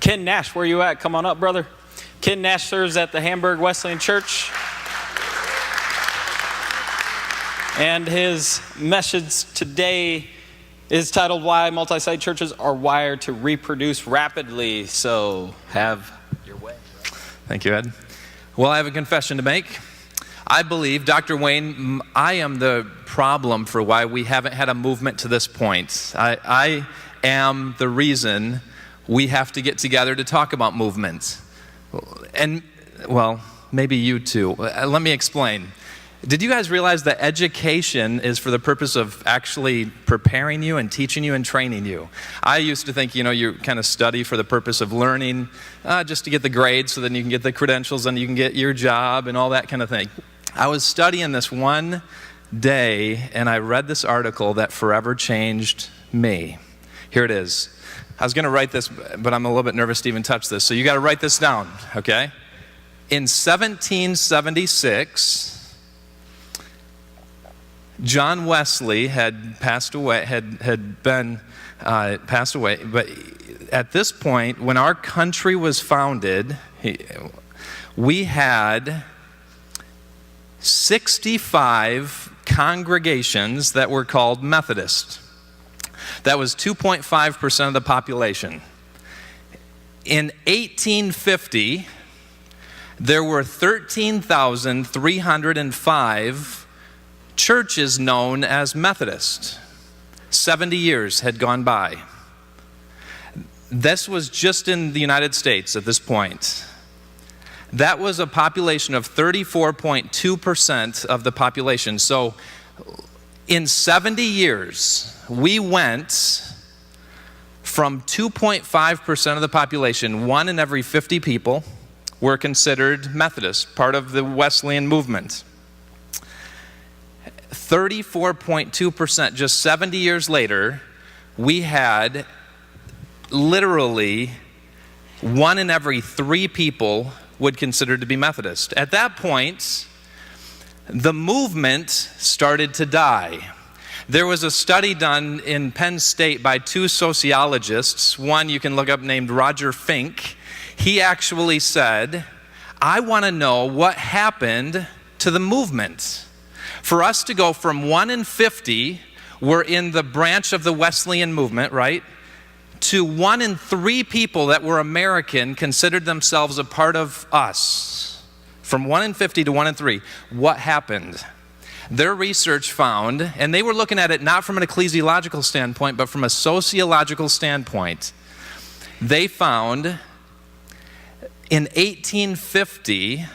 Ken Nash, where you at? Come on up, brother. Ken Nash serves at the Hamburg Wesleyan Church. And his message today is titled, Why Multi-Site Churches Are Wired to Reproduce Rapidly. So have your way. Thank you, Ed. Well, I have a confession to make. I believe, Dr. Wayne, I am the problem for why we haven't had a movement to this point. I am the reason we have to get together to talk about movement. And, well, maybe you too. Let me explain. Did you guys realize that education is for the purpose of actually preparing you and teaching you and training you? I used to think, you kind of study for the purpose of learning, just to get the grades so then you can get the credentials and you can get your job and all that kind of thing. I was studying this one day and I read this article that forever changed me. Here it is. I was going to write this, but I'm a little bit nervous to even touch this. So you got to write this down, okay? In 1776, John Wesley had passed away, passed away, but at this point, when our country was founded, we had 65 congregations that were called Methodist. That was 2.5% of the population. In 1850, there were 13,305 churches known as Methodist. 70 years had gone by. This was just in the United States at this point. That was a population of 34.2% of the population. So in 70 years, we went from 2.5% of the population, 1 in every 50 people were considered Methodist, part of the Wesleyan movement. 34.2%, just 70 years later, we had literally 1 in every 3 people would consider to be Methodist. At that point, the movement started to die. There was a study done in Penn State by 2 sociologists, one you can look up named Roger Fink. He actually said, I want to know what happened to the movement. For us to go from 1 in 50, we're in the branch of the Wesleyan movement, right? To 1 in 3 people that were American considered themselves a part of us. From 1 in 50 to 1 in 3. What happened? Their research found, and they were looking at it not from an ecclesiological standpoint, but from a sociological standpoint. They found in 1850,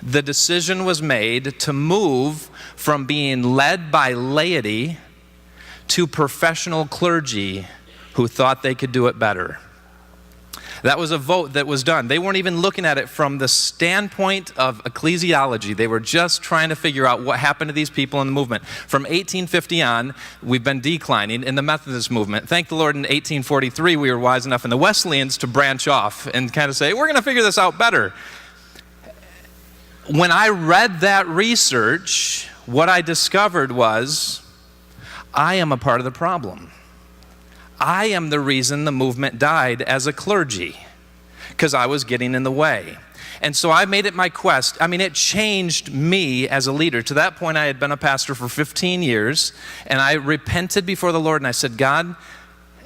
the decision was made to move from being led by laity to professional clergy who thought they could do it better. That was a vote that was done. They weren't even looking at it from the standpoint of ecclesiology. They were just trying to figure out what happened to these people in the movement. From 1850 on, we've been declining in the Methodist movement. Thank the Lord, in 1843, we were wise enough in the Wesleyans to branch off and kind of say, we're going to figure this out better. When I read that research, what I discovered was, I am a part of the problem. I am the reason the movement died as a clergy, because I was getting in the way. And so I made it my quest. It changed me as a leader. To that point, I had been a pastor for 15 years, and I repented before the Lord, and I said, God,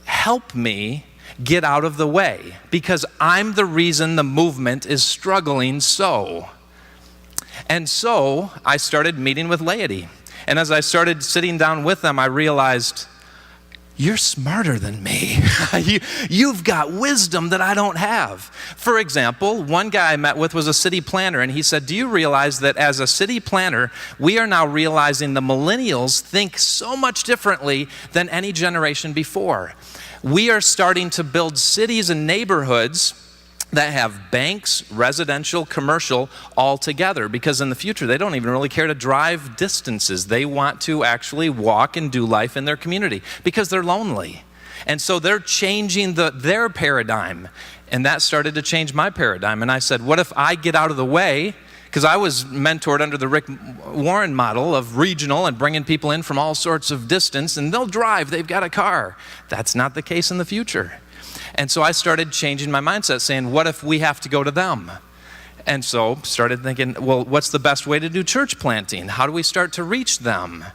help me get out of the way, because I'm the reason the movement is struggling so. And so I started meeting with laity. And as I started sitting down with them, I realized, you're smarter than me. You've got wisdom that I don't have. For example, one guy I met with was a city planner, and he said, do you realize that as a city planner, we are now realizing the millennials think so much differently than any generation before. We are starting to build cities and neighborhoods that have banks, residential, commercial, all together, because in the future they don't even really care to drive distances. They want to actually walk and do life in their community because they're lonely. And so they're changing their paradigm. And that started to change my paradigm. And I said, what if I get out of the way? Because I was mentored under the Rick Warren model of regional and bringing people in from all sorts of distance, and they'll drive, they've got a car. That's not the case in the future. And so I started changing my mindset, saying, what if we have to go to them? And so started thinking, well, what's the best way to do church planting? How do we start to reach them?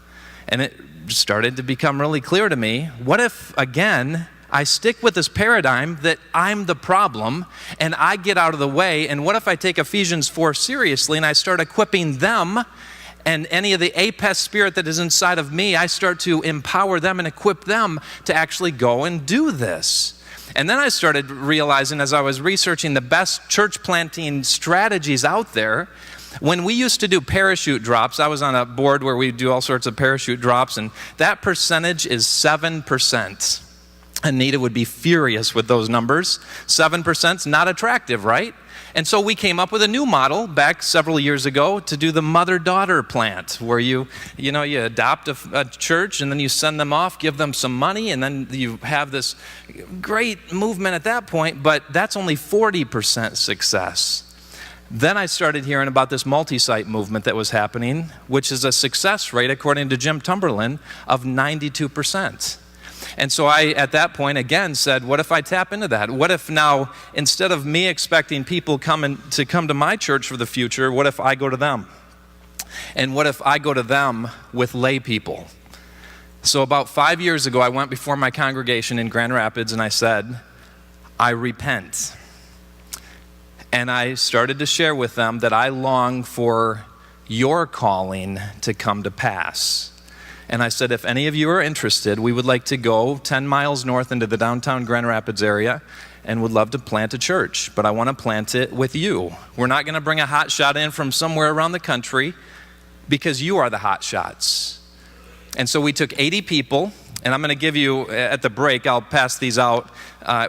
And it started to become really clear to me, what if, again, I stick with this paradigm that I'm the problem and I get out of the way, and what if I take Ephesians 4 seriously and I start equipping them, and any of the APES spirit that is inside of me, I start to empower them and equip them to actually go and do this. And then I started realizing, as I was researching the best church planting strategies out there, when we used to do parachute drops, I was on a board where we do all sorts of parachute drops, and that percentage is 7%. Anita would be furious with those numbers. 7% is not attractive, right? And so we came up with a new model back several years ago to do the mother-daughter plant, where you adopt a church and then you send them off, give them some money, and then you have this great movement at that point, but that's only 40% success. Then I started hearing about this multi-site movement that was happening, which is a success rate, according to Jim Tumberlin, of 92%. And so I, at that point, again said, what if I tap into that? What if now, instead of me expecting people to come to my church for the future, what if I go to them? And what if I go to them with lay people? So about 5 years ago, I went before my congregation in Grand Rapids and I said, I repent. And I started to share with them that I long for your calling to come to pass. And I said, if any of you are interested, we would like to go 10 miles north into the downtown Grand Rapids area and would love to plant a church, but I want to plant it with you. We're not going to bring a hot shot in from somewhere around the country, because you are the hot shots. And so we took 80 people, and I'm going to give you, at the break, I'll pass these out.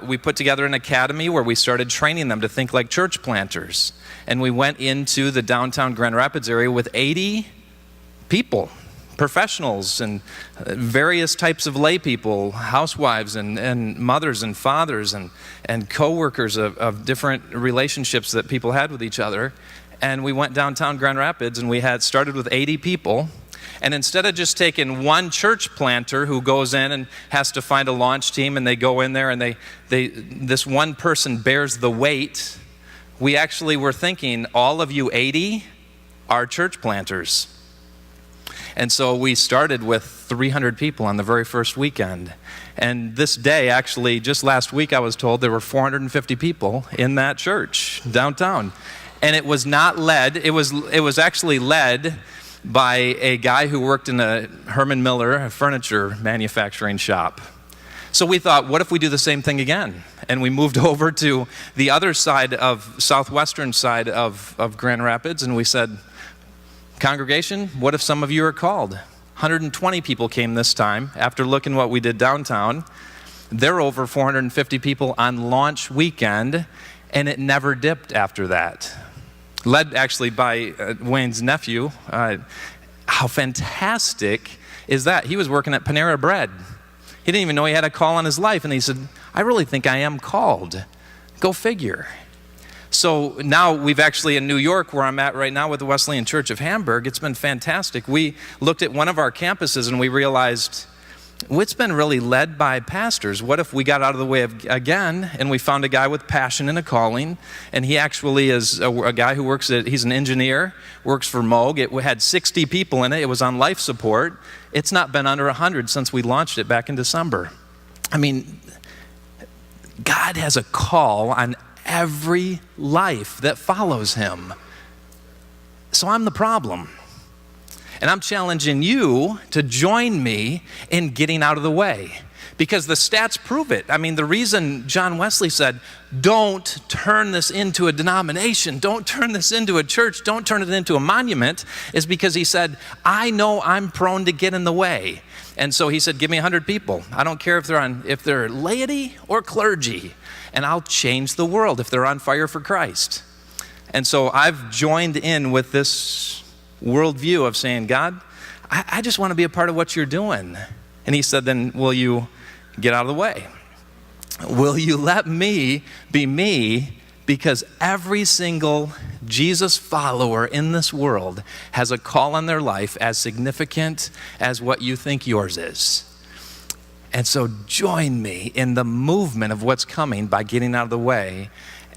We put together an academy where we started training them to think like church planters. And we went into the downtown Grand Rapids area with 80 people. Professionals and various types of lay people, housewives and mothers and fathers and co-workers of different relationships that people had with each other. And we went downtown Grand Rapids, and we had started with 80 people. And instead of just taking one church planter who goes in and has to find a launch team, and they go in there and this one person bears the weight, we actually were thinking, all of you 80 are church planters. And so we started with 300 people on the very first weekend. And this day, actually, just last week, I was told there were 450 people in that church downtown. And it was not led, it was actually led by a guy who worked in a Herman Miller furniture manufacturing shop. So we thought, what if we do the same thing again? And we moved over to the other side southwestern side of Grand Rapids, and we said, congregation, what if some of you are called? 120 people came this time after looking what we did downtown. There are over 450 people on launch weekend, and it never dipped after that. Led actually by Wayne's nephew. How fantastic is that? He was working at Panera Bread. He didn't even know he had a call on his life, and he said, I really think I am called. Go figure. So now we've actually, in New York, where I'm at right now with the Wesleyan Church of Hamburg, it's been fantastic. We looked at one of our campuses and we realized, well, it's been really led by pastors. What if we got out of the way again and we found a guy with passion and a calling, and he actually is a guy who he's an engineer, works for Moog. It had 60 people in it. It was on life support. It's not been under 100 since we launched it back in December. I mean, God has a call on every life that follows him. So I'm the problem. And I'm challenging you to join me in getting out of the way, because the stats prove it. I mean, the reason John Wesley said, don't turn this into a denomination, don't turn this into a church, don't turn it into a monument, is because he said, I know I'm prone to get in the way. And so he said, give me 100 people. I don't care if they're laity or clergy, and I'll change the world if they're on fire for Christ. And so I've joined in with this worldview of saying, God, I just want to be a part of what you're doing. And he said, then will you get out of the way? Will you let me be me? Because every single Jesus follower in this world has a call on their life as significant as what you think yours is. And so join me in the movement of what's coming by getting out of the way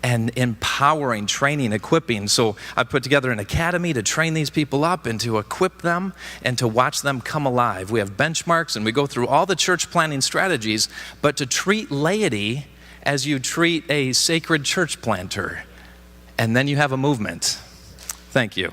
and empowering, training, equipping. So I put together an academy to train these people up and to equip them and to watch them come alive. We have benchmarks and we go through all the church planning strategies, but to treat laity as you treat a sacred church planter. And then you have a movement. Thank you.